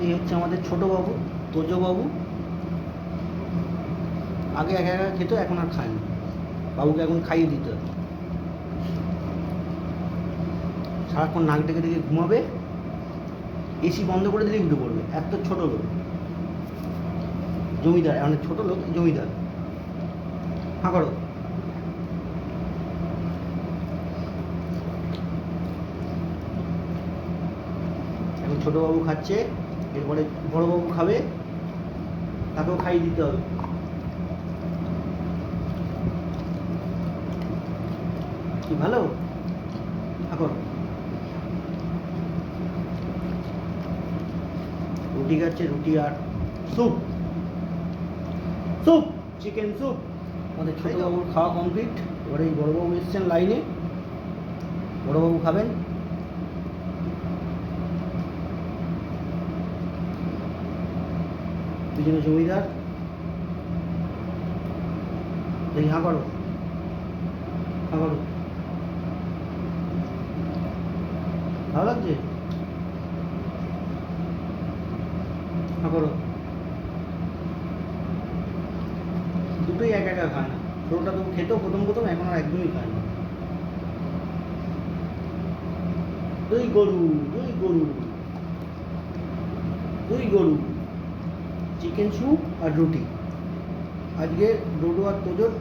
এই হচ্ছে আমাদের ছোটো বাবু, তোজো বাবু। আগে একা একা খেত, এখন আর খায় না। বাবুকে এখন খাইয়ে দিতে হবে। সারাক্ষণ নাক ডেকে ডেকে ঘুমাবে, এসি বন্ধ করে দিলে উঠে পড়বে। এত ছোট লোক, জমিদার, অনেক ছোট লোক, জমিদার। হ্যাঁ করো। এখন ছোটবাবু খাচ্ছে, এরপরে বড়বাবু খাবে, তাকেও খাইয়ে দিতে হবে। কি ভালো? এখন রুটি খাচ্ছে, রুটি আর স্যুপ, স্যুপ, চিকেন স্যুপ। আমাদের ছোটবাবুর খাওয়া কমপ্লিট। এবারে এই বড়বাবু এসছেন লাইনে, বড়বাবু খাবেন। পিছনে জমিদার। দেখি হাঁ করো, হাঁ করো। ভালো লাগছে? হাঁ করো। দুটোই একা একা খায় না। ছোটোটা তো খেত প্রথম প্রথম, এখন আর একদমই খায় না। দুই গরু, দুই গরু, দুই গরু, চিকেন স্যুপ আর রুটি। আজকে ডোডো আর তোজোর